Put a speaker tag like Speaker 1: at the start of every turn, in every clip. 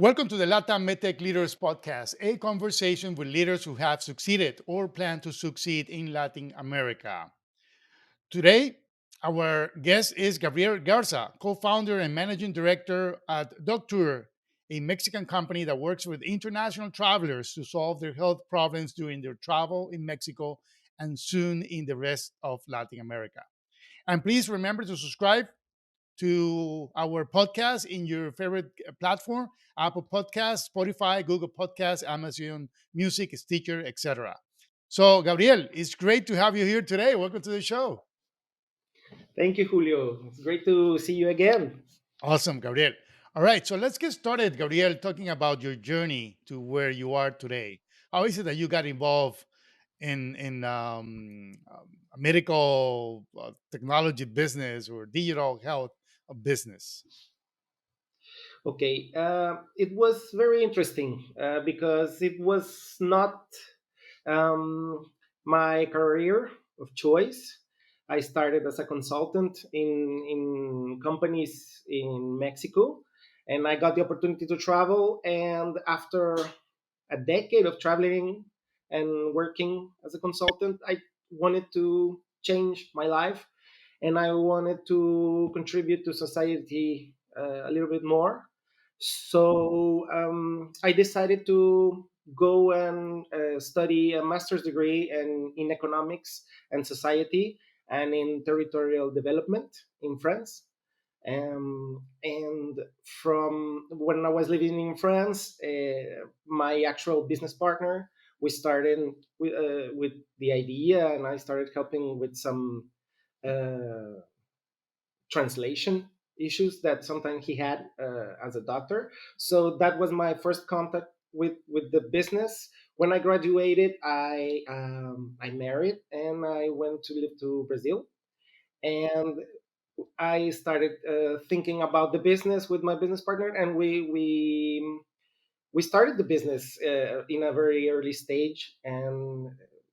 Speaker 1: Welcome to the Latam MedTech Leaders Podcast, a conversation with leaders who have succeeded or plan to succeed in Latin America. Today, our guest is Gabriel Garza, co founder and managing director at DocTour, a Mexican company that works with international travelers to solve their health problems during their travel in Mexico and soon in the rest of Latin America. And please remember to subscribe to our podcast in your favorite platform: Apple Podcasts, Spotify, Google Podcasts, Amazon Music, Stitcher, etc. So, Gabriel, it's great to have you here today. Welcome to the show.
Speaker 2: Thank you, Julio. It's great to see you again.
Speaker 1: Awesome, Gabriel. All right, so let's get started, Gabriel, talking about your journey to where you are today. How is it that you got involved in a medical technology business or digital health business?
Speaker 2: Okay, it was very interesting because it was not um, my career of choice. I started as a consultant in companies in Mexico, and I got the opportunity to travel. And after a decade of traveling and working as a consultant, I wanted to change my life and I wanted to contribute to society a little bit more. So I decided to go and study a master's degree in economics and society and in territorial development in France. And from when I was living in France, my actual business partner, we started with the idea, and I started helping with some uh, translation issues that sometimes he had as a doctor. So that was my first contact with the business. When I graduated, I married and I went to live to Brazil, and I started thinking about the business with my business partner, and we started the business in a very early stage, and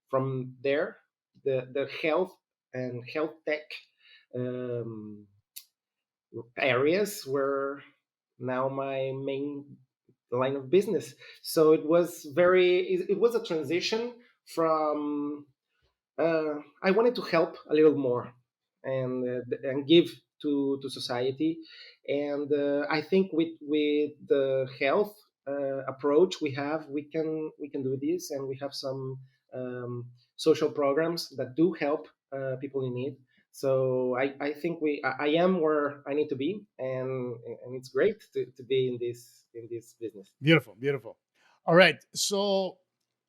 Speaker 2: from there, the health and health tech um, areas were now my main line of business. So it was a transition from I wanted to help a little more and give to society, and I think with the health approach we can do this, and we have some social programs that do help people in need. So I think I am where I need to be, and it's great to be in this business.
Speaker 1: Beautiful, beautiful. All right, so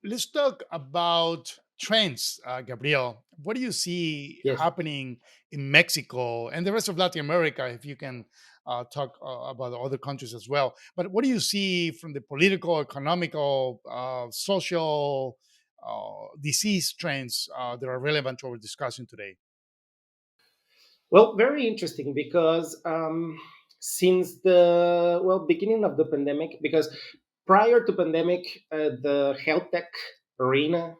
Speaker 1: let's talk about trends, Gabriel. What do you see
Speaker 2: Yes.
Speaker 1: happening in Mexico and the rest of Latin America? If you can talk about other countries as well. But what do you see from the political, economical, social, disease trends that are relevant to our discussion today?
Speaker 2: Well, very interesting because since the beginning of the pandemic, because prior to pandemic, the health tech arena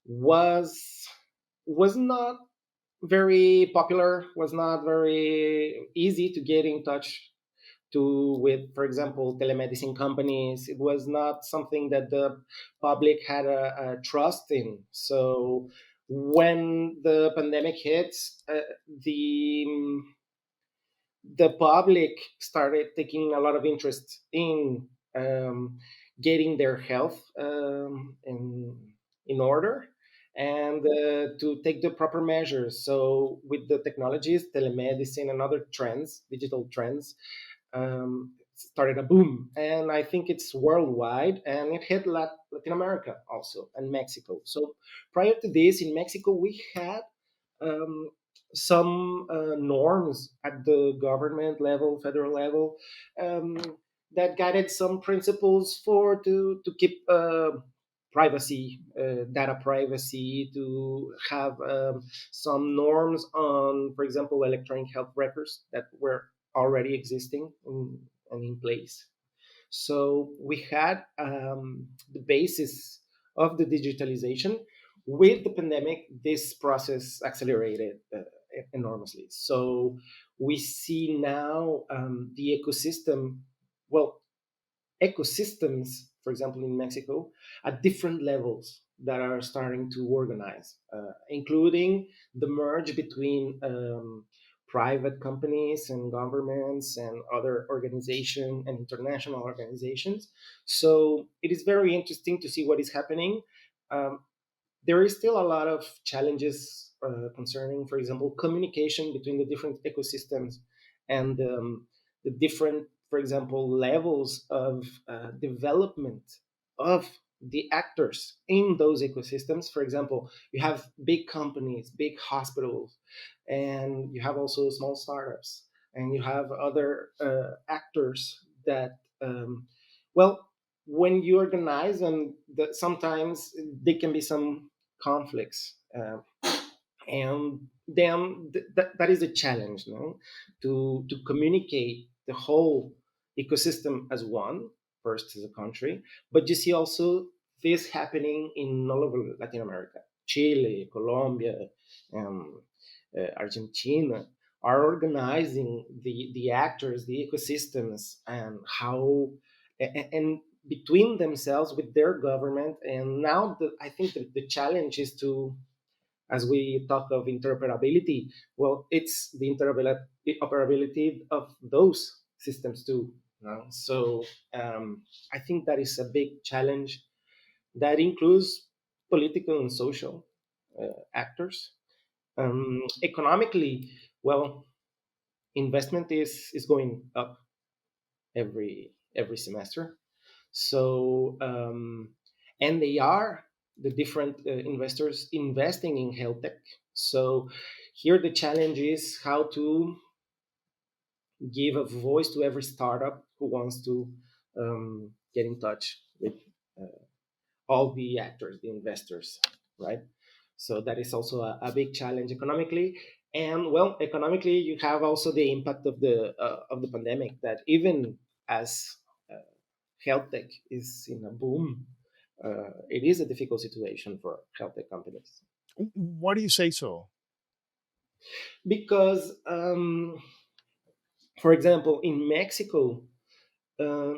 Speaker 2: was was not very popular, was not very easy to get in touch to with, for example, telemedicine companies. It was not something that the public had a trust in. So when the pandemic hits, the public started taking a lot of interest in getting their health in order and to take the proper measures. So, with the technologies, telemedicine, and other trends, digital trends, started a boom. And I think it's worldwide, and it hit Latin America also and Mexico. So, prior to this, in Mexico, we had um, some norms at the government level, federal level, um, that guided some principles for to keep privacy, data privacy, to have some norms on, for example, electronic health records that were already existing and in place. So we had the basis of the digitalization. With the pandemic, this process accelerated enormously. So we see now the ecosystem. Well, ecosystems, for example, in Mexico, at different levels that are starting to organize, including the merge between private companies and governments and other organizations and international organizations. So it is very interesting to see what is happening. Um, there is still a lot of challenges concerning, for example, communication between the different ecosystems and the different, for example, levels of development of the actors in those ecosystems. For example, you have big companies, big hospitals, and you have also small startups, and you have other actors that, well, when you organize them, that sometimes there can be some conflicts, and then that is a challenge, no? To communicate the whole ecosystem as one, first as a country, but you see also this happening in all over Latin America. Chile, Colombia, um, Argentina are organizing the actors, the ecosystems, and how and between themselves with their government. And now I think that the challenge is to, as we talk of interoperability, well, it's the interoperability of those systems too. So I think that is a big challenge that includes political and social actors. Economically, well, investment is going up every semester. So and they are the different investors investing in health tech. So here the challenge is how to give a voice to every startup who wants to get in touch with uh, all the actors, the investors, right? So that is also a big challenge economically. And well, economically, you have also the impact of the pandemic. That even as health tech is in a boom, it is a difficult situation for health tech companies
Speaker 1: Why do you say so?
Speaker 2: because, for example, in Mexico, uh,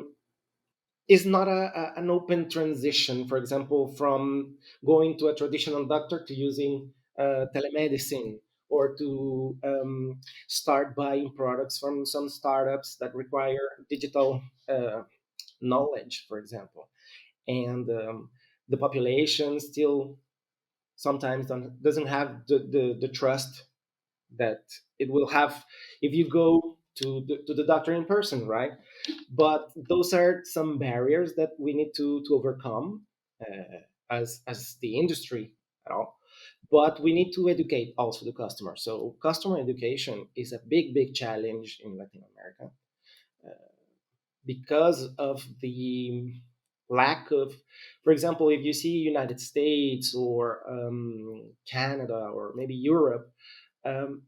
Speaker 2: it's not an open transition. For example, from going to a traditional doctor to using telemedicine, or to start buying products from some startups that require digital knowledge, for example. And the population still sometimes doesn't have the trust that it will have if you go to the doctor in person, right? But those are some barriers that we need to overcome as the industry at all. But we need to educate also the customer. So customer education is a big challenge in Latin America because of the lack of, for example, if you see United States or Canada or maybe Europe, um,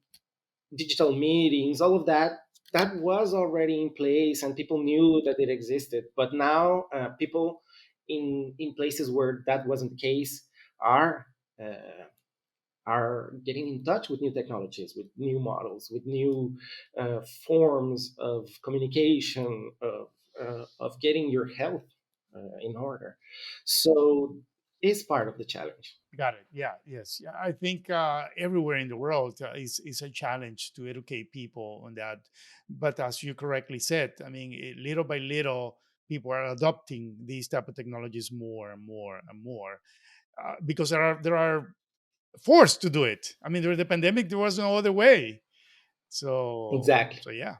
Speaker 2: digital meetings, all of that, that was already in place and people knew that it existed. But now people in places where that wasn't the case are uh, are getting in touch with new technologies, with new models, with new forms of communication, of getting your health in order. So it's part of the challenge.
Speaker 1: Got it. Yeah. Yes. Yeah. I think everywhere in the world is a challenge to educate people on that. But as you correctly said, I mean, little by little, people are adopting these type of technologies more and more and more because there are forced to do it. I mean, during the pandemic, there was no other way.
Speaker 2: Exactly.
Speaker 1: So yeah.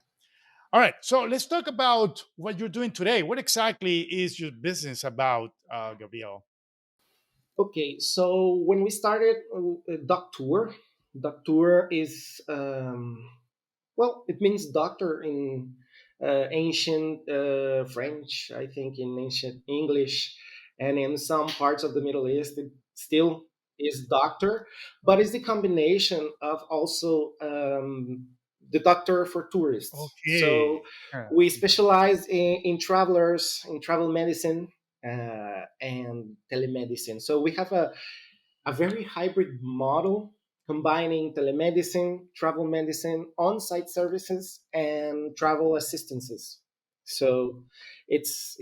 Speaker 1: All right. So let's talk about what you're doing today. What exactly is your business about, Gabriel?
Speaker 2: Okay, so when we started DocTour, DocTour is, well, it means doctor in ancient French, I think in ancient English, and in some parts of the Middle East, it still is doctor, but it's the combination of also the doctor for tourists. So
Speaker 1: Okay. Yeah.
Speaker 2: we specialize in travelers, in travel medicine, and telemedicine. So we have a very hybrid model combining telemedicine, travel medicine, on site services, and travel assistances. So it's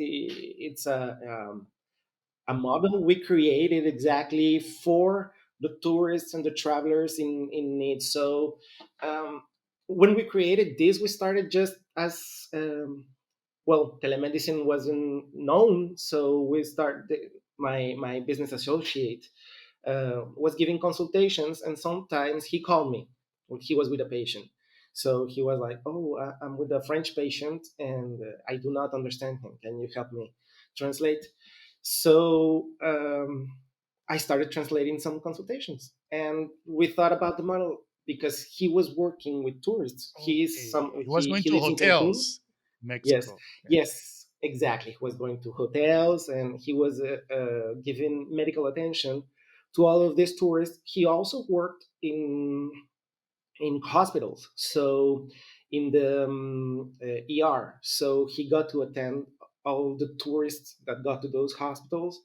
Speaker 2: a model we created exactly for the tourists and the travelers in need. So when we created this, we started just as well, telemedicine wasn't known, so we started. My business associate was giving consultations, and sometimes he called me. He was with a patient, so he was like, "Oh, I'm with a French patient, and I do not understand him. Can you help me translate?" So I started translating some consultations, and we thought about the model because he was working with tourists.
Speaker 1: Okay. He was going
Speaker 2: He
Speaker 1: to
Speaker 2: lives in Cancun.
Speaker 1: hotels,
Speaker 2: Yes,
Speaker 1: Mexico. Okay.
Speaker 2: yes, exactly. He was going to hotels and he was giving medical attention to all of these tourists. He also worked in hospitals, so in the ER. So he got to attend all the tourists that got to those hospitals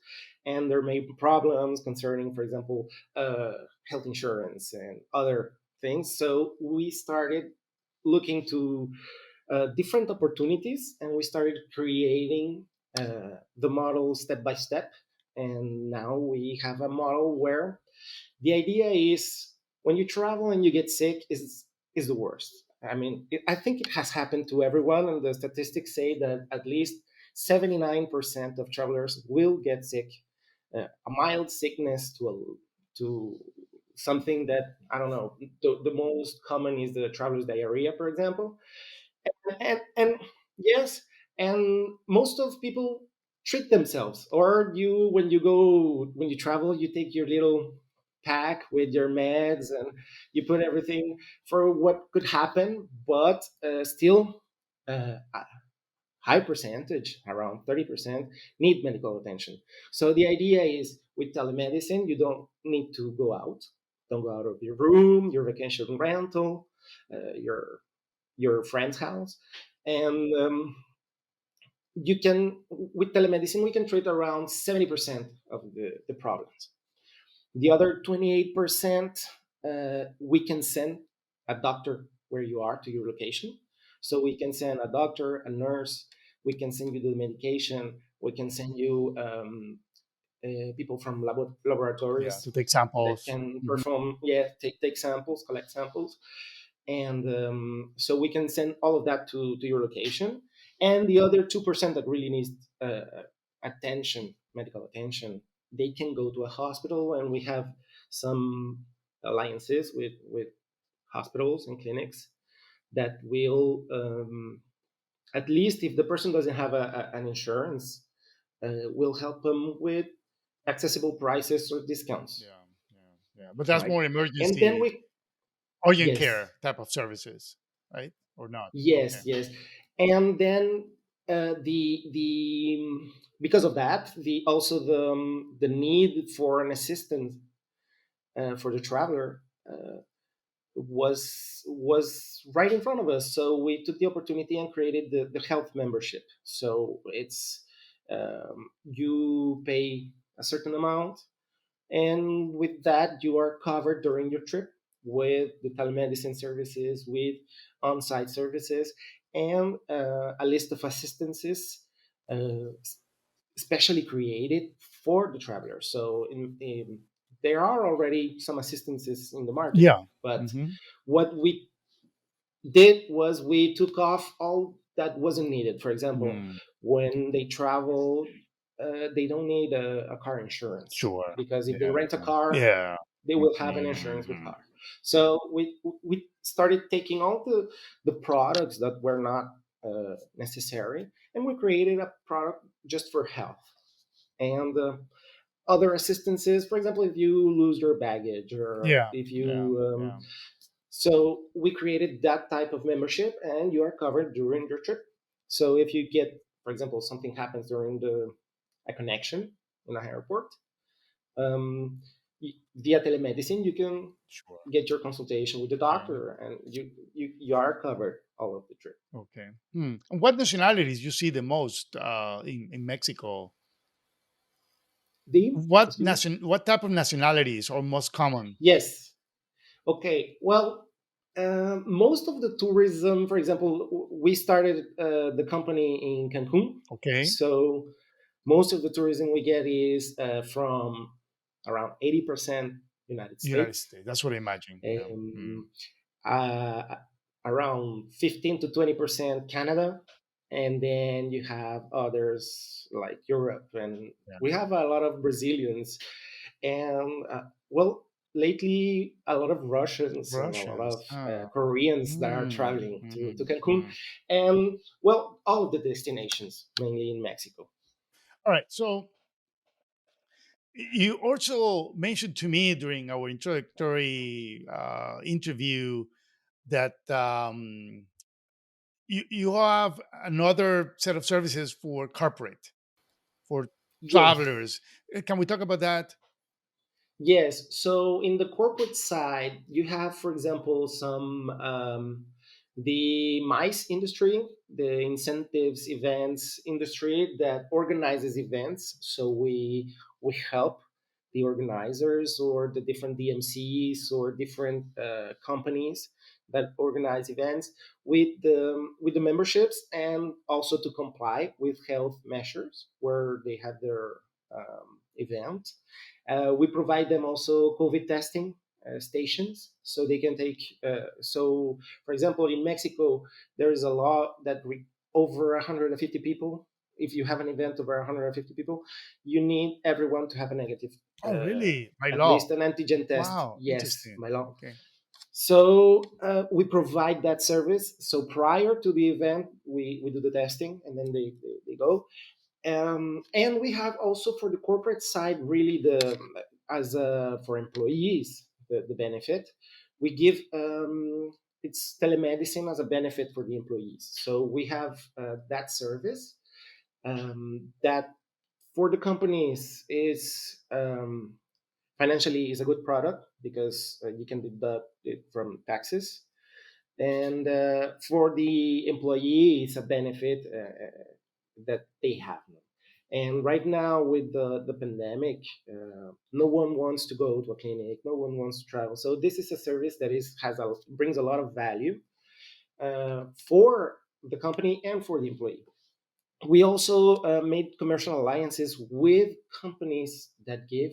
Speaker 2: and their main problems concerning, for example, uh, health insurance and other things. So we started looking to different opportunities, and we started creating the model step by step. And now we have a model where the idea is when you travel and you get sick is the worst. I mean, I think it has happened to everyone, and the statistics say that at least 79% of travelers will get sick. A mild sickness to something that I don't know. The most common is the traveler's diarrhea, for example, and yes, and most of people treat themselves, or you when you travel, you take your little pack with your meds and you put everything for what could happen, but still a high percentage, around 30%, need medical attention. So the idea is with telemedicine, you don't need to go out, don't go out of your room, your vacation rental, your friend's house, and you can with telemedicine we can treat around 70% of the problems. The other 28% we can send a doctor where you are to your location. So we can send a doctor, a nurse, we can send you the medication, we can send you people from
Speaker 1: Yeah,
Speaker 2: laboratories
Speaker 1: to take
Speaker 2: that
Speaker 1: samples.
Speaker 2: can
Speaker 1: Mhm.
Speaker 2: perform, yeah, take samples, collect samples, and so we can send all of that to your location. And the other 2% that really needs attention, medical attention, they can go to a hospital, and we have some alliances with hospitals and clinics that will at least if the person doesn't have an insurance, will help them with accessible prices or discounts,
Speaker 1: Yeah, yeah, yeah. But that's
Speaker 2: right?
Speaker 1: more
Speaker 2: And then
Speaker 1: emergency,
Speaker 2: we
Speaker 1: urgent
Speaker 2: yes,
Speaker 1: care type of services, right? Or not? Okay.
Speaker 2: yes, yes. And then the because of that, the also the need for an assistant for the traveler was right in front of us. So we took the opportunity and created the health membership. So it's you pay a certain amount, and with that, you are covered during your trip with the telemedicine services, with on site services, and a list of assistances uh, specially created for the traveler. So there are already some assistances in the market,
Speaker 1: Yeah.
Speaker 2: but
Speaker 1: Hmm.
Speaker 2: what we did was we took off all that wasn't needed. For example,
Speaker 1: Mm,
Speaker 2: when they travel, they don't need a car insurance
Speaker 1: sure.
Speaker 2: because if they
Speaker 1: Yeah.
Speaker 2: rent a car,
Speaker 1: Yeah.
Speaker 2: they will have an insurance with
Speaker 1: Mhm.
Speaker 2: car. So we started taking all the products that were not necessary, and we created a product just for health and other assistances. For example, if you lose your baggage or
Speaker 1: Yeah.
Speaker 2: if
Speaker 1: Yeah.
Speaker 2: you
Speaker 1: Yeah.
Speaker 2: so we created that type of membership, and you are covered during your trip. So if you get, for example, something happens during a connection in an airport, um, via telemedicine, you can
Speaker 1: Sure.
Speaker 2: get your consultation with the
Speaker 1: Okay.
Speaker 2: doctor, and you are covered all of the trip.
Speaker 1: Okay. And what nationalities you see the most in Mexico?
Speaker 2: The excuse me.
Speaker 1: What type of nationalities are most common?
Speaker 2: Yes. Okay. Well. Most of the tourism, for example, we started the company in Cancun.
Speaker 1: Okay.
Speaker 2: So most of the tourism we get is from around 80% United
Speaker 1: United
Speaker 2: States,
Speaker 1: States. That's what I imagine. Yeah. Mm,
Speaker 2: um, uh, around 15 to 20% Canada, and then you have others like Europe, and
Speaker 1: yeah.
Speaker 2: we have a lot of Brazilians, and well, lately a lot of Russians and a lot of
Speaker 1: Russians. Huh.
Speaker 2: Koreans that are
Speaker 1: Mm,
Speaker 2: traveling to
Speaker 1: mm,
Speaker 2: Cancun,
Speaker 1: mm.
Speaker 2: and well, all of the destinations, mainly in Mexico.
Speaker 1: All right. So you also mentioned to me during our introductory interview that you have another set of services for corporate, for
Speaker 2: Yes.
Speaker 1: travelers. Can we talk about that?
Speaker 2: Yes. So in the corporate side, you have, for example, some the MICE industry, the incentives events industry that organizes events. So we help the organizers or the different DMCs or different companies that organize events with the memberships and also to comply with health measures where they have their event. We provide them also COVID testing stations so they can take. So, for example, in Mexico, there is a law that over 150 people, if you have an event over 150 people, you need everyone to have a negative,
Speaker 1: Oh, really? By
Speaker 2: at least
Speaker 1: law?
Speaker 2: an antigen test.
Speaker 1: Wow,
Speaker 2: Yes,
Speaker 1: interesting.
Speaker 2: my law.
Speaker 1: Okay.
Speaker 2: So we provide that service. So prior to the event, we do the testing and then they go. And we have also for the corporate side, really the as for employees the benefit we give. It's telemedicine as a benefit for the employees. So we have that service that for the companies is financially is a good product because you can deduct it from taxes, and for the employee it's a benefit that they have. And right now with the pandemic, no one wants to go to a clinic, no one wants to travel, so this is a service that is has a brings a lot of value for the company and for the employee. We also made commercial alliances with companies that give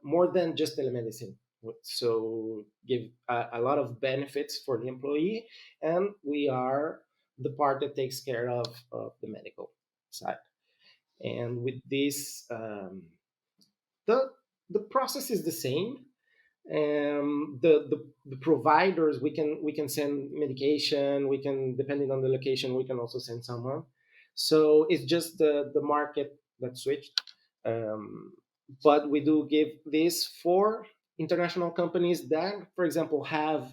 Speaker 2: more than just telemedicine. So give a lot of benefits for the employee, and we are the part that takes care of the medical side. And with this, the the process is the same. The providers, we can send medication, we can, depending on the location, we can also send someone. So it's just the market that switched. um, but we do give this for international companies that, for example, have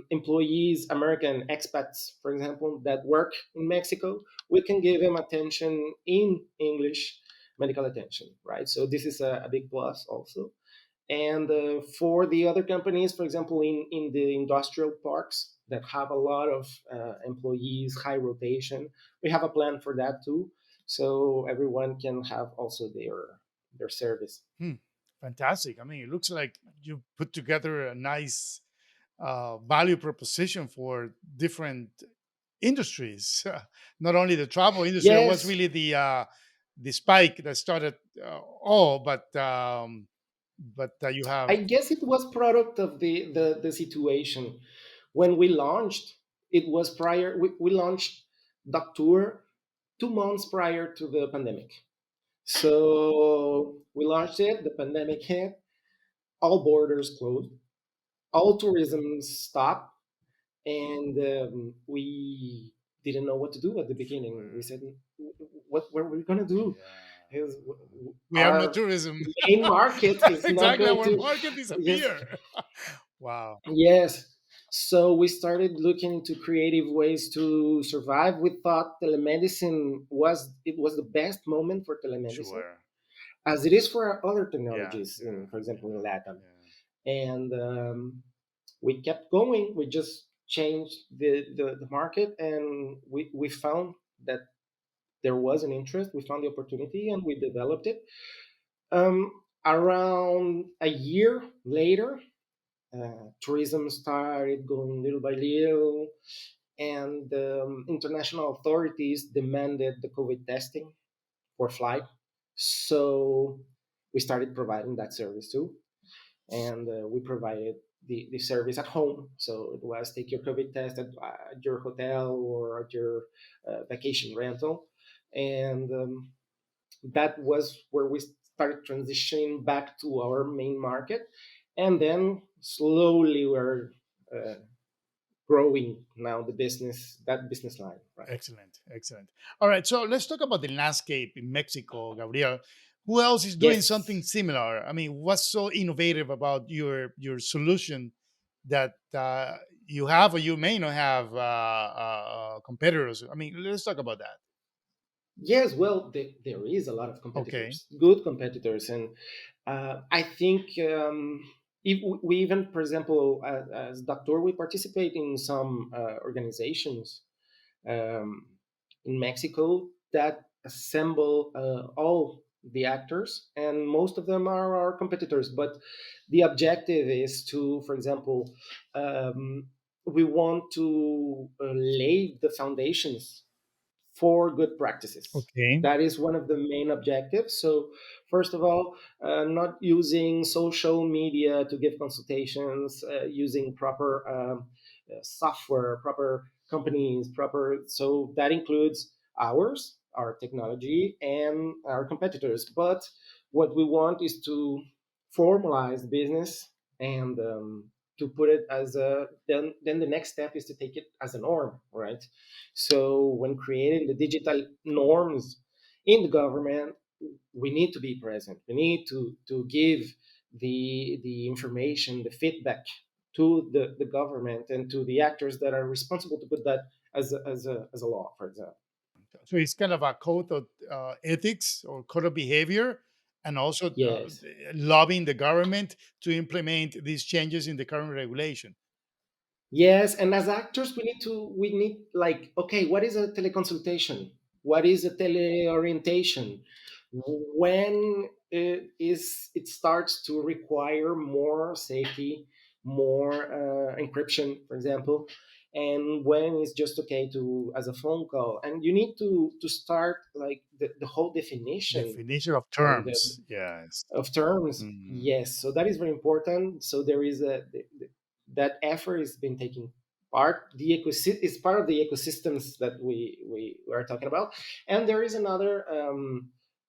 Speaker 2: employees, American expats, for example, that work in Mexico. We can give them attention in English, medical attention, right? So this is a big plus also. And for the other companies, for example, in the industrial parks that have a lot of employees, high rotation, we have a plan for that too. So everyone can have also their service.
Speaker 1: Hmm. Fantastic. I mean, it looks like you put together a nice value proposition for different industries. Not only the travel industry, that was
Speaker 2: Yes,
Speaker 1: really the spike that started all, but you have.
Speaker 2: I guess it was product of the situation. When we launched, it was prior, we launched DocTour 2 months prior to the pandemic. So we launched it, the pandemic hit, all borders closed, all tourism stopped, and we didn't know what to do at the beginning. We
Speaker 1: Sure.
Speaker 2: said, what are we going to do?
Speaker 1: Yeah.
Speaker 2: Is
Speaker 1: We have no
Speaker 2: our
Speaker 1: tourism.
Speaker 2: main market is not
Speaker 1: Exactly.
Speaker 2: going
Speaker 1: Our
Speaker 2: to.
Speaker 1: market
Speaker 2: Yes,
Speaker 1: disappear. Wow.
Speaker 2: yes. So we started looking into creative ways to survive. We thought telemedicine was the best moment for telemedicine,
Speaker 1: Sure.
Speaker 2: as it is for other
Speaker 1: Yeah.
Speaker 2: technologies,
Speaker 1: Yeah.
Speaker 2: for example, in Latin.
Speaker 1: Yeah.
Speaker 2: And we kept going. We just changed the market, and we found that there was an interest. We found the opportunity, and we developed it. Around a year later, tourism started going little by little, and international authorities demanded the COVID testing for flight. So we started providing that service too, and we provided the service at home. So it was take your COVID test at your hotel or at your vacation rental, and that was where we started transitioning back to our main market, and then slowly we're uh, growing now the business, that business line, right?
Speaker 1: Excellent, excellent. All right, so let's talk about the landscape in Mexico, Gabriel. Who else is doing something
Speaker 2: Yes.
Speaker 1: similar? I mean, what's so innovative about your solution that you have or you may not have competitors? I mean, let's talk about that.
Speaker 2: Yes, well, there is a lot of
Speaker 1: Okay,
Speaker 2: competitors, good competitors, and I think if we even, for example, as DocTour, we participate in some organizations um, in Mexico that assemble all the actors, and most of them are our competitors. But the objective is to, for example, we want to lay the foundations for good practices.
Speaker 1: okay,
Speaker 2: That is one of the main objectives. So, first of all, not using social media to give consultations, using proper software, proper companies, proper. So that includes ours, our technology, and our competitors. But what we want is to formalize business and to put it as a. Then the next step is to take it as a norm, right? So when creating the digital norms in the government, we need to be present. We need to give the information, the feedback to the government and to the actors that are responsible to put that as a law, for example.
Speaker 1: so it's kind of a code of ethics or code of behavior, and also
Speaker 2: Yes.
Speaker 1: lobbying the government to implement these changes in the current regulation.
Speaker 2: Yes, and as actors, we need like, okay, what is a teleconsultation? What is a teleorientation? When it starts to require more safety, more encryption, for example, and when it's just okay to as a phone call, and you need to start like the whole definition
Speaker 1: Definition of
Speaker 2: and
Speaker 1: terms, yes.
Speaker 2: of terms.
Speaker 1: Mhm.
Speaker 2: Yes, so that is very important. So there is that effort is been taking part. The ecosystem is part of the ecosystems that we are talking about, and there is another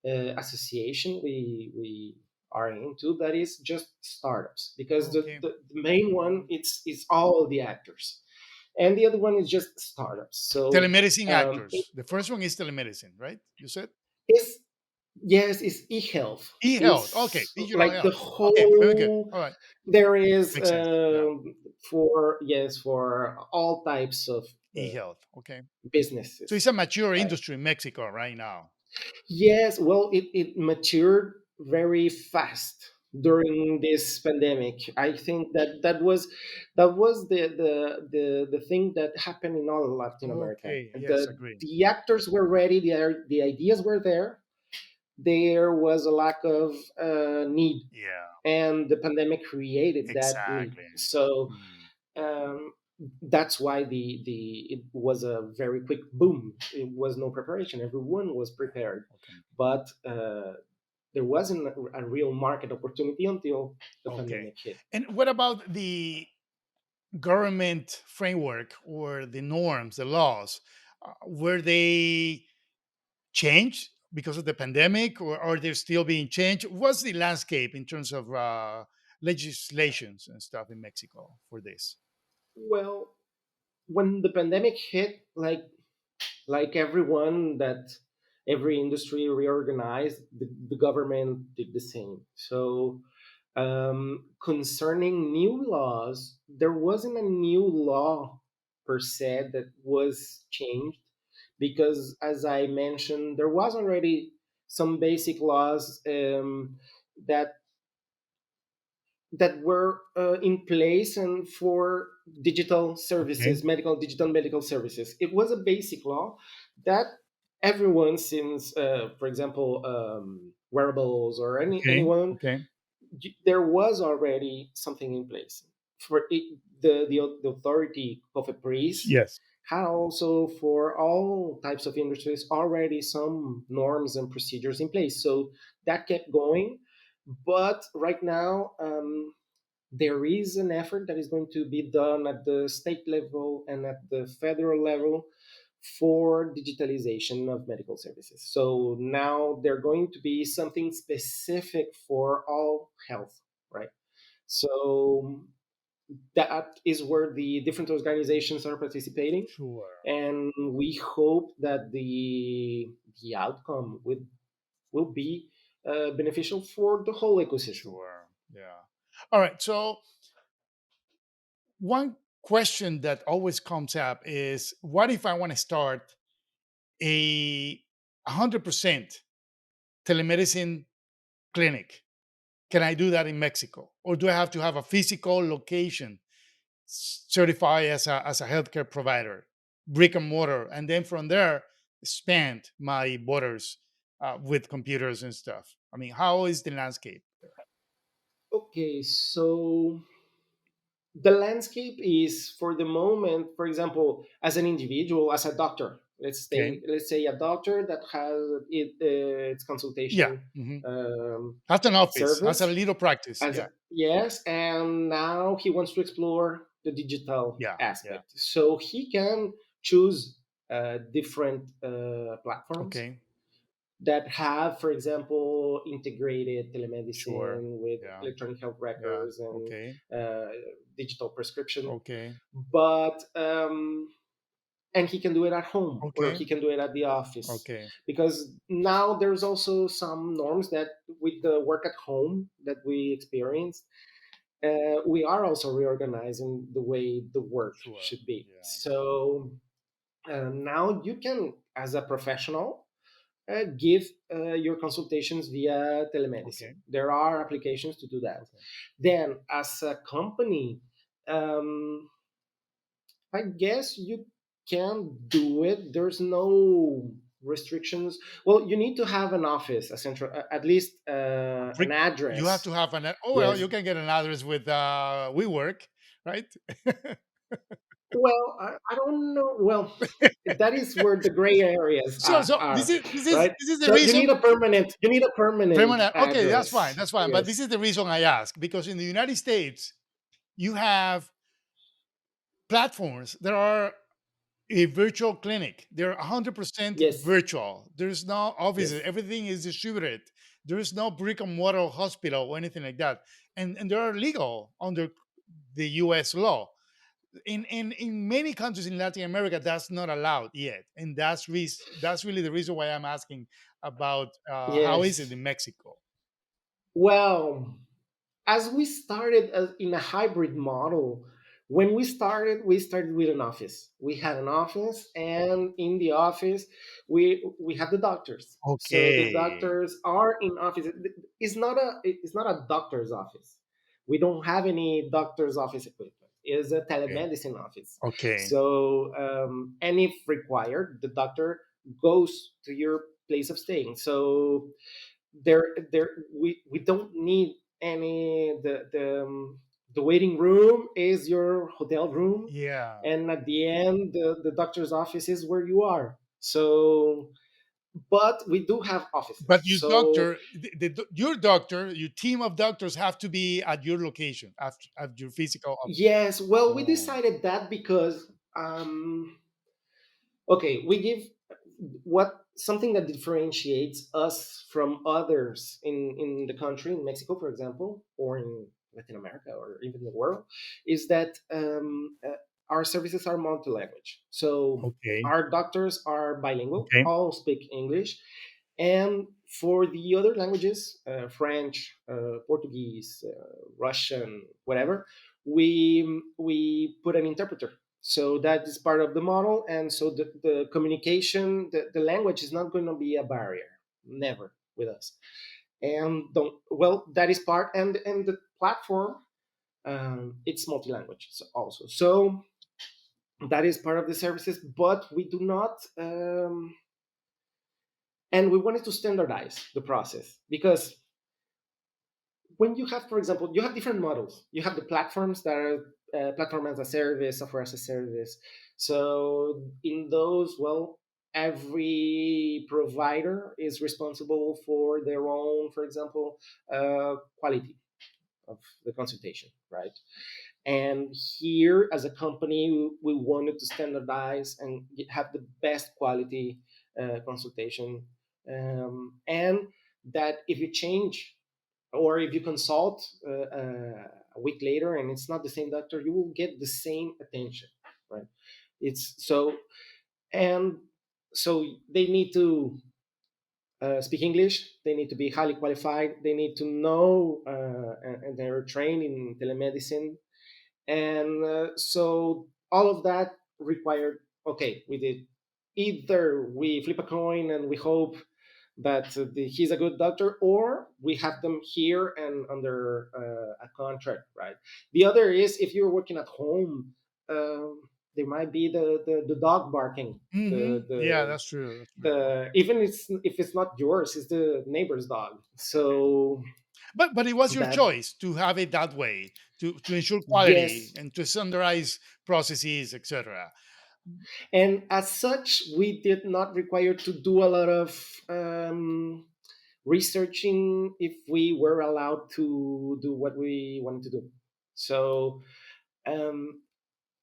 Speaker 2: association we are into that is just startups, because
Speaker 1: Okay.
Speaker 2: the main one it's all the actors, and the other one is just startups. So
Speaker 1: Telemedicine
Speaker 2: it
Speaker 1: actors. The first one is telemedicine, right? You said
Speaker 2: is. Yes, it's e-health.
Speaker 1: e-health. Okay,
Speaker 2: It's
Speaker 1: digital
Speaker 2: like the
Speaker 1: health. Okay, very good.
Speaker 2: whole.
Speaker 1: All right,
Speaker 2: There is
Speaker 1: makes sense. Yeah,
Speaker 2: for, yes, for all types of
Speaker 1: e-health. Okay, so it's
Speaker 2: businesses,
Speaker 1: a mature
Speaker 2: right?
Speaker 1: industry in Mexico right now.
Speaker 2: Yes, well, it matured very fast during this pandemic. I think that was the thing that happened in all Latin America.
Speaker 1: Okay, yes, agree.
Speaker 2: The actors were ready. The ideas were there. There was a lack of need,
Speaker 1: Yeah,
Speaker 2: and the pandemic created that need.
Speaker 1: exactly.
Speaker 2: So
Speaker 1: Mm,
Speaker 2: um, that's why the it was a very quick boom. It was no preparation. Everyone was prepared,
Speaker 1: okay,
Speaker 2: but there wasn't a real market opportunity until the
Speaker 1: okay.
Speaker 2: pandemic hit.
Speaker 1: And what about the government framework or the norms, the laws? Were they changed because of the pandemic, or are they still being changed? What's the landscape in terms of legislations and stuff in Mexico for this?
Speaker 2: Well, when the pandemic hit, like everyone, that every industry reorganized, the government did the same. So concerning new laws, there wasn't a new law per se that was changed, because, as I mentioned, there was already some basic laws that were in place and for digital
Speaker 1: Okay.
Speaker 2: services, digital medical services. It was a basic law that everyone, since, for example, wearables or
Speaker 1: Okay.
Speaker 2: anyone,
Speaker 1: Okay.
Speaker 2: there was already something in place. for it, the authority of a priest
Speaker 1: Yes.
Speaker 2: had also for all types of industries already some norms and procedures in place. So that kept going. But right now, there is an effort that is going to be done at the state level and at the federal level for digitalization of medical services. So now they're going to be something specific for all health, right? So that is where the different organizations are participating,
Speaker 1: Sure.
Speaker 2: and we hope that the outcome will be beneficial for the whole ecosystem.
Speaker 1: Sure. Yeah. All right. So one question that always comes up is, what if I want to start a 100% telemedicine clinic? Can I do that in Mexico? Or do I have to have a physical location certified as a healthcare provider, brick and mortar, and then from there expand my borders with computers and stuff? I mean, how is the landscape there?
Speaker 2: Okay, so the landscape is for the moment, for example, as an individual, as a doctor,
Speaker 1: Okay.
Speaker 2: let's say a doctor that has its
Speaker 1: Yeah.
Speaker 2: consultation
Speaker 1: Has an office, has a
Speaker 2: service,
Speaker 1: little practice.
Speaker 2: as
Speaker 1: Yeah.
Speaker 2: yes, and now he wants to explore the digital
Speaker 1: Yeah. Yeah.
Speaker 2: aspect, so he can choose different platforms
Speaker 1: Okay.
Speaker 2: that have, for example, integrated
Speaker 1: Sure.
Speaker 2: telemedicine with
Speaker 1: Yeah.
Speaker 2: electronic health
Speaker 1: Yeah.
Speaker 2: records and
Speaker 1: Okay.
Speaker 2: uh, digital prescription.
Speaker 1: Okay.
Speaker 2: But and he can do it at home or
Speaker 1: Okay.
Speaker 2: he can do it at the office,
Speaker 1: Okay.
Speaker 2: because now there's also some norms that with the work at home that we experienced, we are also reorganizing the way the work
Speaker 1: Sure.
Speaker 2: should be.
Speaker 1: Yeah.
Speaker 2: So now you can, as a professional, give your consultations via telemedicine.
Speaker 1: Okay.
Speaker 2: There are applications to do that.
Speaker 1: Okay.
Speaker 2: Then, as a company, um, I guess you can do it. There's no restrictions. Well, you need to have an office, a central, at least an
Speaker 1: You have
Speaker 2: address.
Speaker 1: to have oh well,
Speaker 2: Yes.
Speaker 1: you can get an address with WeWork, right?
Speaker 2: Well, I don't know. Well, that is where the gray areas
Speaker 1: So
Speaker 2: are,
Speaker 1: this
Speaker 2: right?
Speaker 1: is the
Speaker 2: So you need
Speaker 1: reason.
Speaker 2: a permanent. You need a permanent
Speaker 1: Permanent. Okay, that's fine.
Speaker 2: address.
Speaker 1: That's fine. But this
Speaker 2: Yes.
Speaker 1: is the reason I ask, because in the United States, you have platforms that are a virtual clinic. They're 100%
Speaker 2: Yes.
Speaker 1: virtual. There's no offices.
Speaker 2: Yes.
Speaker 1: Everything is distributed. There is no brick and mortar hospital or anything like that. And they are legal under the US law. In many countries in Latin America, that's not allowed yet. And that's really the reason why I'm asking about how is it
Speaker 2: Yes.
Speaker 1: in Mexico?
Speaker 2: Well, as we started in a hybrid model, when we started with an office. We had an office, and in the office, we have the doctors. So the
Speaker 1: Okay.
Speaker 2: doctors are in office. It's not a doctor's office. We don't have any doctor's office equipment. It's a
Speaker 1: Okay.
Speaker 2: telemedicine office.
Speaker 1: Okay.
Speaker 2: So, and if required, the doctor goes to your place of staying. So we don't need any the waiting room is your hotel room,
Speaker 1: Yeah.
Speaker 2: and at the end the doctor's office is where you are. So but we do have offices,
Speaker 1: But your
Speaker 2: so
Speaker 1: doctor, your doctor, your team of doctors have to be at your location, at your physical office.
Speaker 2: yes, well, we
Speaker 1: Oh,
Speaker 2: decided that because okay, we give what something that differentiates us from others in the country, in Mexico, for example, or in Latin America, or even the world, is that our services are multi-language. So
Speaker 1: okay.
Speaker 2: our doctors are bilingual,
Speaker 1: Okay.
Speaker 2: all speak English, and for the other languages, French, Portuguese, Russian, whatever, we put an interpreter. So that is part of the model, and so the communication, the language is not going to be a barrier, never with us. And don't well, that is part, and the platform, it's multi-language also. So that is part of the services, but we do not. And we wanted to standardize the process because when you have, for example, you have different models. You have the platforms that are platform as a service, software as a service. So in those, well, every provider is responsible for their own, for example, quality of the consultation, right? And here, as a company, we wanted to standardize and have the best quality consultation. And that if you change or if you consult a week later and it's not the same doctor, you will get the same attention, right? It's so, and so they need to speak English. They need to be highly qualified. They need to know, and they're trained in telemedicine. And so all of that required, okay, we did either we flip a coin and we hope that he's a good doctor, or we have them here and under a contract, right? The other is if you're working at home, there might be the dog barking,
Speaker 1: Yeah, that's true. That's true.
Speaker 2: the even if it's not yours, it's the neighbor's dog. So
Speaker 1: But it was your
Speaker 2: that,
Speaker 1: choice to have it that way to ensure quality
Speaker 2: yes.
Speaker 1: and to standardize processes, etc.
Speaker 2: And as such, we did not require to do a lot of researching if we were allowed to do what we wanted to do. So um,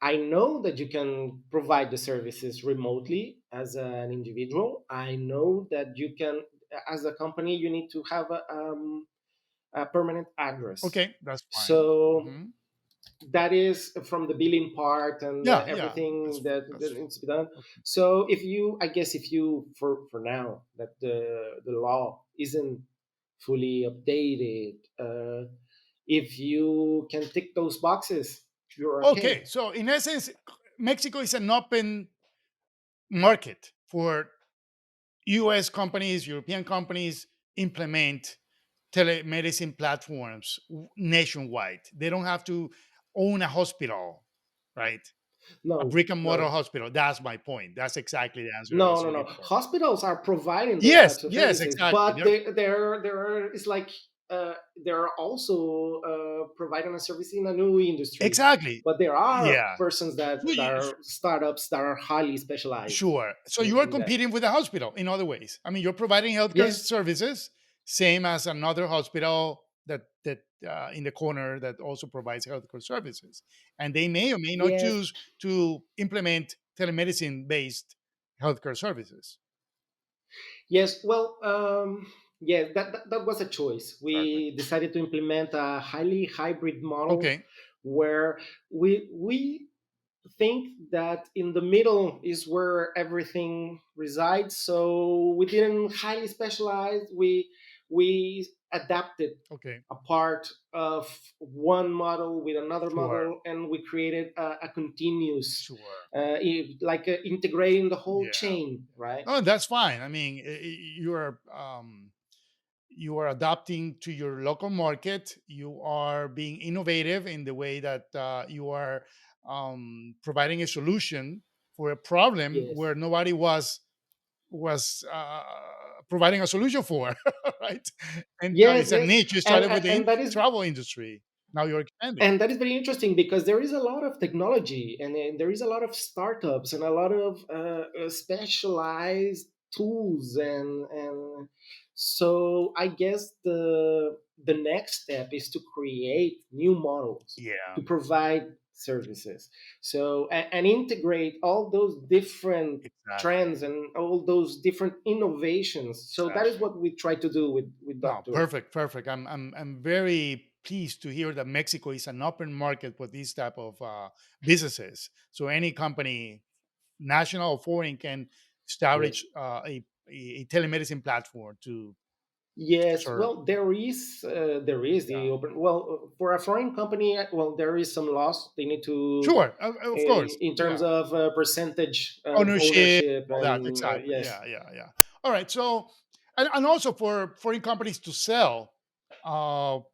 Speaker 2: I know that you can provide the services remotely as an individual. I know that you can, as a company, you need to have a permanent address.
Speaker 1: Okay, that's fine.
Speaker 2: So
Speaker 1: Hmm.
Speaker 2: that is from the billing part and
Speaker 1: Yeah, yeah,
Speaker 2: everything that
Speaker 1: that's
Speaker 2: needs to be done.
Speaker 1: okay.
Speaker 2: So if you, I guess, if you, for now that the law isn't fully updated, if you can tick those boxes, you're
Speaker 1: Okay,
Speaker 2: okay.
Speaker 1: so in essence, Mexico is an open market for US companies, European companies implement telemedicine platforms nationwide. They don't have to own a hospital, right? A
Speaker 2: No,
Speaker 1: brick and mortar
Speaker 2: no,
Speaker 1: hospital. That's my point. That's exactly the answer I
Speaker 2: no,
Speaker 1: was
Speaker 2: no, no.
Speaker 1: looking for.
Speaker 2: Hospitals are providing those
Speaker 1: Yes,
Speaker 2: types of
Speaker 1: yes,
Speaker 2: services,
Speaker 1: exactly.
Speaker 2: but there it's like they're also providing a service in a new industry.
Speaker 1: Exactly.
Speaker 2: But there are
Speaker 1: Yeah.
Speaker 2: persons
Speaker 1: So
Speaker 2: that are startups that are highly specialized
Speaker 1: sure. So you are
Speaker 2: in that.
Speaker 1: competing with the hospital in other ways. I mean, you're providing healthcare
Speaker 2: Yes,
Speaker 1: services, same as another hospital that in the corner that also provides healthcare services, and they may or may not
Speaker 2: yes,
Speaker 1: choose to implement telemedicine based healthcare services.
Speaker 2: yes. Well, yeah, that was a choice.
Speaker 1: Exactly.
Speaker 2: We decided to implement a highly hybrid model
Speaker 1: Okay.
Speaker 2: where we think that in the middle is where everything resides. So we didn't highly specialize. We adapted
Speaker 1: Okay.
Speaker 2: a part of one model with another
Speaker 1: Sure.
Speaker 2: model, and we created a continuous,
Speaker 1: Sure.
Speaker 2: like integrating the whole
Speaker 1: Yeah.
Speaker 2: chain, right?
Speaker 1: Oh, that's fine. I mean, you are adapting to your local market. You are being innovative in the way that you are providing a solution for a problem
Speaker 2: Yes,
Speaker 1: where nobody was providing a solution for, right? And
Speaker 2: yes,
Speaker 1: it's a
Speaker 2: yes,
Speaker 1: niche. You started with the
Speaker 2: and that is
Speaker 1: travel industry. Now you're expanding.
Speaker 2: and that is very interesting because there is a lot of technology and there is a lot of startups and a lot of specialized tools, and so I guess the next step is to create new models
Speaker 1: Yeah,
Speaker 2: to provide services, so and integrate all those different
Speaker 1: exactly,
Speaker 2: trends and all those different innovations. So that is
Speaker 1: exactly.
Speaker 2: what we try to do with
Speaker 1: No,
Speaker 2: DocTour.
Speaker 1: perfect, perfect. I'm very pleased to hear that Mexico is an open market for these type of businesses. So any company, national or foreign, can
Speaker 2: Yes.
Speaker 1: establish a telemedicine platform to
Speaker 2: Yes,
Speaker 1: serve.
Speaker 2: well, there is
Speaker 1: Yeah,
Speaker 2: the open. Well, for a foreign company, well, there is some laws they need to,
Speaker 1: sure, of course.
Speaker 2: in terms
Speaker 1: Yeah,
Speaker 2: of percentage of
Speaker 1: ownership,
Speaker 2: ownership,
Speaker 1: all that.
Speaker 2: and
Speaker 1: Exactly.
Speaker 2: yes,
Speaker 1: Yeah, yeah, yeah. All right. So, and also for foreign companies to sell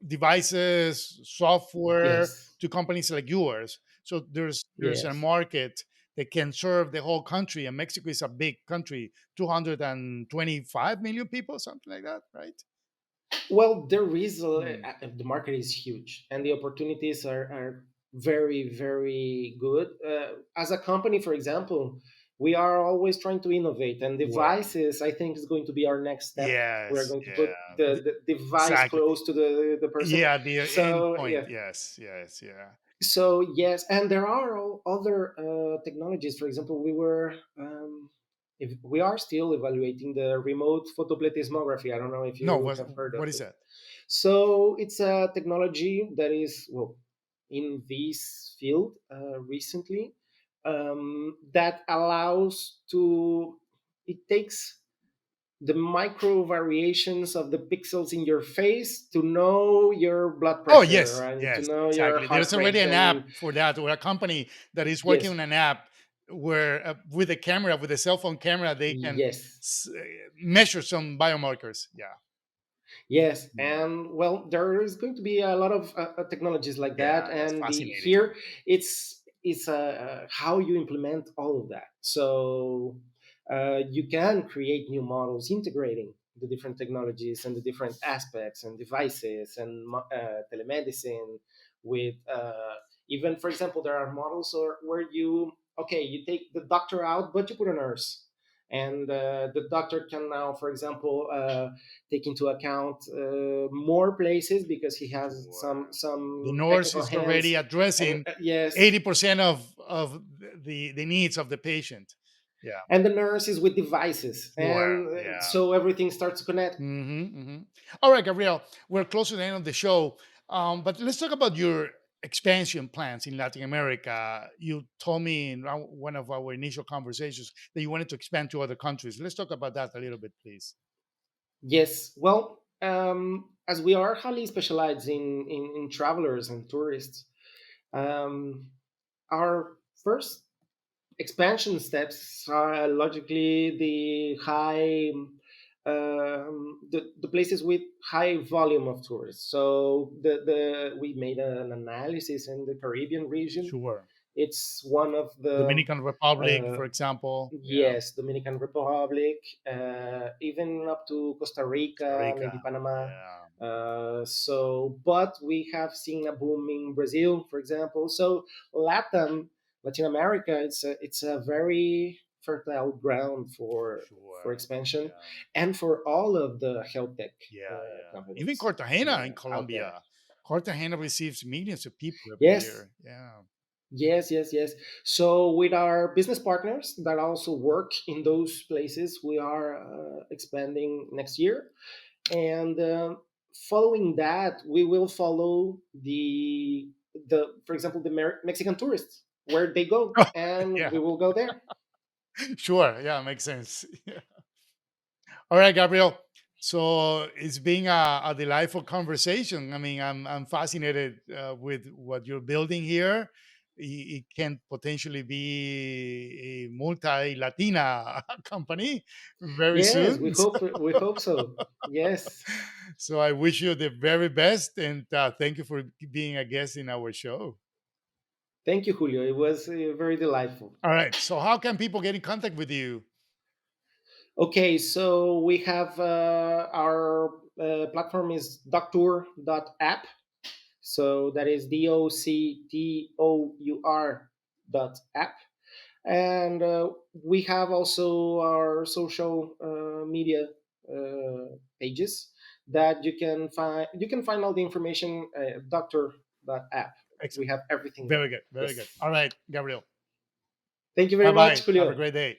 Speaker 1: devices, software
Speaker 2: yes,
Speaker 1: to companies like yours. So there's a
Speaker 2: yes.
Speaker 1: market that can serve the whole country. And Mexico is a big country, 225 million people, something like that, right?
Speaker 2: Well, there is
Speaker 1: Hmm.
Speaker 2: the market is huge, and the opportunities are very very good. As a company, for example, we are always trying to innovate, and
Speaker 1: Sure.
Speaker 2: devices, I think, is going to be our next step. We are
Speaker 1: Yes.
Speaker 2: going to put
Speaker 1: Yeah.
Speaker 2: the device
Speaker 1: Exactly.
Speaker 2: close to the person.
Speaker 1: Yeah. The end
Speaker 2: So
Speaker 1: point.
Speaker 2: yeah,
Speaker 1: Yes. Yes. Yeah.
Speaker 2: so yes, and there are other technologies. For example, if we are still evaluating the remote photoplethysmography. I don't know if
Speaker 1: No.
Speaker 2: you have heard of
Speaker 1: What is
Speaker 2: it.
Speaker 1: that?
Speaker 2: So it's a technology that is, well, in this field recently, that allows to, it takes the micro variations of the pixels in your face to know your blood
Speaker 1: Oh,
Speaker 2: pressure
Speaker 1: yes,
Speaker 2: and to
Speaker 1: yes,
Speaker 2: know your
Speaker 1: exactly.
Speaker 2: heart
Speaker 1: There's already
Speaker 2: rate.
Speaker 1: an app
Speaker 2: And
Speaker 1: for that, or a company that is working
Speaker 2: yes,
Speaker 1: on an app where, with a camera, with a cell phone camera, they can
Speaker 2: yes,
Speaker 1: s- uh, measure some biomarkers. Yeah,
Speaker 2: yes,
Speaker 1: mm,
Speaker 2: and well, there is going to be a lot of technologies like that,
Speaker 1: yeah, that's
Speaker 2: and the
Speaker 1: fascinating.
Speaker 2: here it's how you implement all of that. So you can create new models integrating the different technologies and the different aspects and devices and telemedicine with even, for example, there are models where you, okay, you take the doctor out, but you put a nurse, and the doctor can now, for example, take into account more places because he has
Speaker 1: Sure. The
Speaker 2: some
Speaker 1: nurse
Speaker 2: technical
Speaker 1: is already
Speaker 2: hands. And
Speaker 1: addressing
Speaker 2: yes,
Speaker 1: 80% of the needs of the patient. Yeah,
Speaker 2: and the nurse is with devices,
Speaker 1: sure.
Speaker 2: and
Speaker 1: Yeah.
Speaker 2: so everything starts to connect.
Speaker 1: All right, Gabriel, we're close to the end of the show, but let's talk about your expansion plans in Latin America. You told me in one of our initial conversations that you wanted to expand to other countries. Let's talk about that a little bit, please.
Speaker 2: Yes, well, as we are highly specialized in travelers and tourists, um, our first expansion steps are logically the places with high volume of tourists. So the we made an analysis in the Caribbean region.
Speaker 1: Sure.
Speaker 2: It's one of the
Speaker 1: Dominican Republic,
Speaker 2: uh,
Speaker 1: for example. Yeah.
Speaker 2: yes, Dominican Republic, even up to Costa
Speaker 1: Costa
Speaker 2: Rica,
Speaker 1: Rica.
Speaker 2: maybe Panama.
Speaker 1: Yeah.
Speaker 2: But we have seen a boom in Brazil, for example. So Latin America, it's a very fertile ground for
Speaker 1: Sure.
Speaker 2: expansion,
Speaker 1: Yeah.
Speaker 2: and for all of the health tech
Speaker 1: Yeah. Yeah. Even
Speaker 2: companies
Speaker 1: Cartagena in
Speaker 2: out there.
Speaker 1: Colombia. Cartagena receives millions of people every
Speaker 2: Yes,
Speaker 1: year. Yeah.
Speaker 2: yes, yes, yes. So with our business partners that also work in those places, we are expanding next year, and following that, we will follow the for example, the Mexican tourists where they go, and
Speaker 1: Yeah.
Speaker 2: we will go there.
Speaker 1: Sure. Yeah. Makes sense. All right, Gabriel. So it's been a delightful conversation. I mean, I'm fascinated with what you're building here. It can potentially be a multi-Latina company very
Speaker 2: Yes, we
Speaker 1: soon.
Speaker 2: hope so. Yes,
Speaker 1: So I wish you the very best, and thank you for being a guest in our show.
Speaker 2: thank you, Julio. It was very delightful.
Speaker 1: All right. So how can people get in contact with you?
Speaker 2: Okay, so we have our platform is doctour.app. So that is doctour.app. And we have also our social media pages that you can find all the information doctor.app. We
Speaker 1: Excellent.
Speaker 2: have everything there.
Speaker 1: Very good. Very
Speaker 2: Yes.
Speaker 1: good. All right, Gabriel.
Speaker 2: Thank you very
Speaker 1: Bye
Speaker 2: much,
Speaker 1: bye. Have a
Speaker 2: Julio.
Speaker 1: great day.